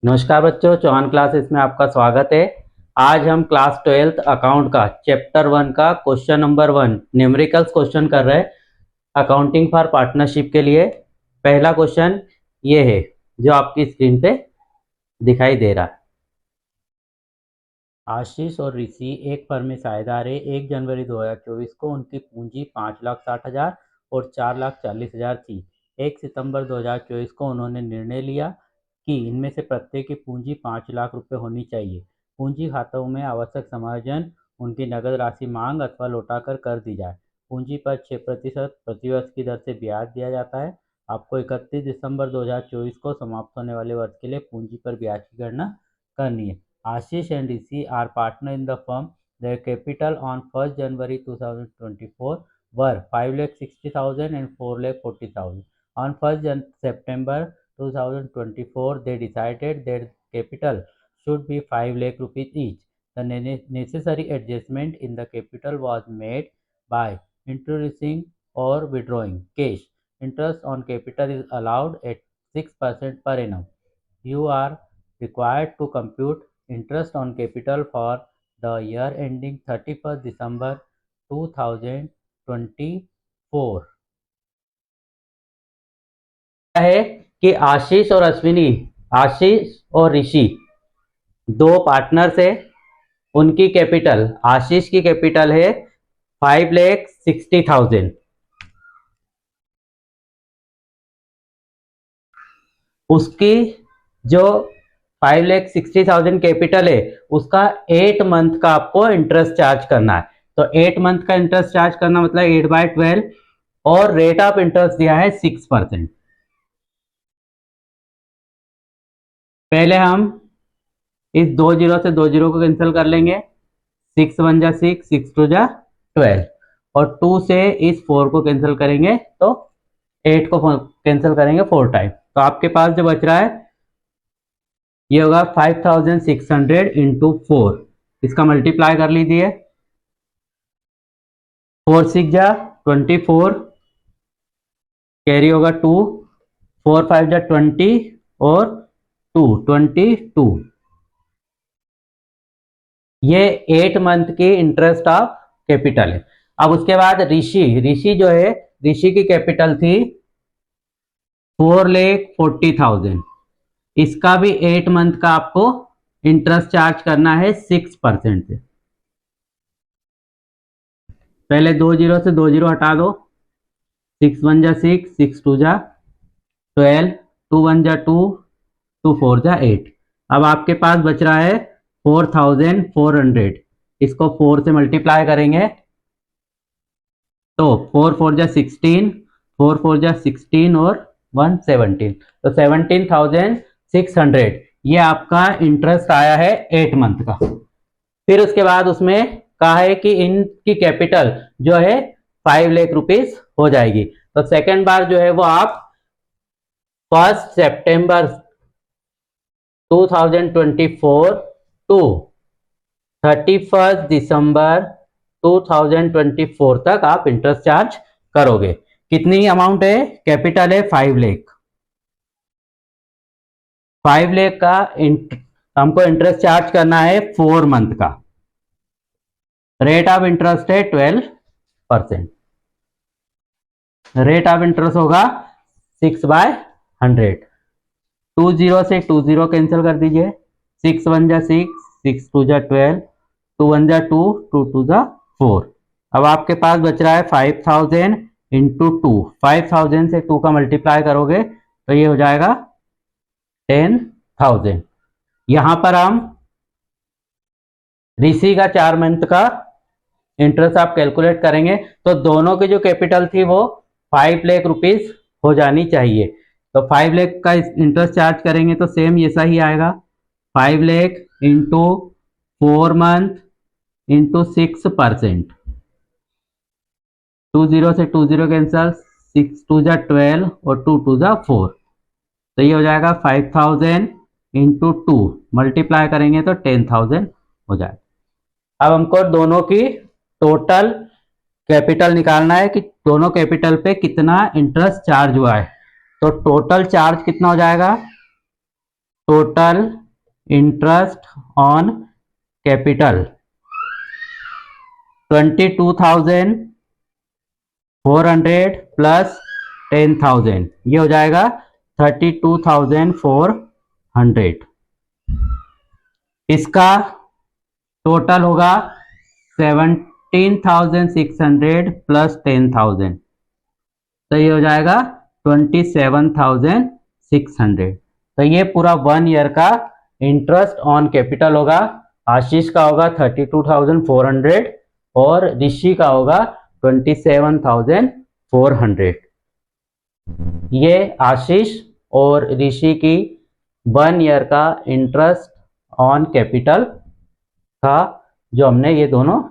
नमस्कार बच्चों, चौहान क्लासेस में आपका स्वागत है। आज हम क्लास 12th अकाउंट का चैप्टर 1 का क्वेश्चन नंबर 1 न्यूमेरिकल्स क्वेश्चन कर रहे हैं अकाउंटिंग फॉर पार्टनरशिप के लिए। पहला क्वेश्चन ये है जो आपकी स्क्रीन पे दिखाई दे रहा है। आशीष और ऋषि एक फर्म में साझेदार है। 1 जनवरी 2024 को उनकी पूंजी 5,60,000 और 4,40,000 थी। 1 सितंबर 2024 को उन्होंने निर्णय लिया कि इनमें से प्रत्येक की पूंजी 5 लाख रुपए होनी चाहिए। पूंजी खातों में आवश्यक समायोजन उनकी नगद राशि मांग अथवा लौटाकर कर दी जाए। पूंजी पर 6% प्रतिवर्ष की दर से ब्याज दिया जाता है। आपको 31 दिसंबर 2024 को समाप्त होने वाले वर्ष के लिए पूंजी पर ब्याज की गणना करनी है। Ashish and Rishi are partner in the firm. Their capital on 1st January 2024 were 5,60,000 and 4,40,000. On 1st September 2024, they decided their capital should be 5 lakh rupees each. The necessary adjustment in the capital was made by introducing or withdrawing cash. Interest on capital is allowed at 6% per annum. You are required to compute interest on capital for the year ending 31st December 2024। है कि आशीष और ऋषि दो partners है। उनकी capital, आशीष की capital है 5,60,000। उसकी जो 5,60,000 कैपिटल है उसका 8 मंथ का आपको इंटरेस्ट चार्ज करना है। तो 8 मंथ का इंटरेस्ट चार्ज करना मतलब 8/12 और रेट ऑफ इंटरेस्ट दिया है 6%। पहले हम इस 2 जीरो से 2 जीरो को कैंसिल कर लेंगे। 6 1 जा 6, 6 2 जा 12 और 2 से इस 4 को कैंसिल करेंगे तो 8 को कैंसिल करेंगे 4 टाइम। तो आपके पास जो बच रहा है ये होगा 5,600 इंटू 4। इसका मल्टीप्लाई कर लीजिए। 4 6 जा 24, कैरी होगा 2, 4 5 जा 20 और 2 22। ये 8 मंथ की इंटरेस्ट ऑफ कैपिटल है। अब उसके बाद ऋषि जो है, ऋषि की कैपिटल थी 4,40,000। इसका भी 8 मंथ का आपको इंटरेस्ट चार्ज करना है 6% से। पहले 2 जीरो से 2 जीरो हटा दो। 6 1 जा 6, 6 2 जा 12, 2 1 जा 2, 2 4 जा 8। अब आपके पास बच रहा है 4,400। इसको 4 से मल्टीप्लाई करेंगे तो 4 4 जा 16, 4 4 जा 16 और 1 17, तो 17,600 ये आपका इंटरेस्ट आया है 8 मंथ का। फिर उसके बाद उसमें कहा है कि इनकी कैपिटल जो है 5 लाख रुपीस हो जाएगी। तो सेकेंड बार जो है वो आप 1 सितंबर 2024 टू 31 दिसंबर 2024 तक आप इंटरेस्ट चार्ज करोगे। कितनी अमाउंट है? कैपिटल है 5 लाख। 5 लाख का हमको इंटरेस्ट चार्ज करना है 4 मंथ का। रेट ऑफ इंटरेस्ट है 12%। रेट ऑफ इंटरेस्ट होगा 6/100। 2 जीरो से 2 जीरो कैंसिल कर दीजिए। 6 1 जा 6, 6 2 जा 12, 2 1 जा 2, 2 2 जा 4। अब आपके पास बच रहा है 5,000 इंटू 2। 5,000 से 2 का मल्टीप्लाई करोगे तो ये हो जाएगा 10,000। यहां पर हम ऋषि का 4 मंथ का इंटरेस्ट आप कैलकुलेट करेंगे तो दोनों की जो कैपिटल थी वो 5 लाख रुपीस हो जानी चाहिए। तो 5 लाख का इंटरेस्ट चार्ज करेंगे तो सेम ऐसा ही आएगा। 5 lakh into 4 month into 6%। 2 zero से 2 जीरो कैंसल, 6 2 जा 12 और 2 2 जा 4। तो ये हो जाएगा 5,000 इंटू 2 मल्टीप्लाई करेंगे तो 10,000 हो जाएगा। अब हमको दोनों की टोटल कैपिटल निकालना है कि दोनों कैपिटल पे कितना इंटरेस्ट चार्ज हुआ है। तो टोटल चार्ज कितना हो जाएगा? Total interest on capital 22,400 plus 10,000, ये हो जाएगा 32,400। इसका टोटल होगा 17,600 प्लस 10,000, तो ये हो जाएगा 27,600। तो ये पूरा 1 ईयर का इंटरेस्ट ऑन कैपिटल होगा। आशीष का होगा 32,400 और ऋषि का होगा 27,400। ये आशीष और ऋषि की 1 ईयर का इंटरेस्ट ऑन कैपिटल था, जो हमने ये दोनों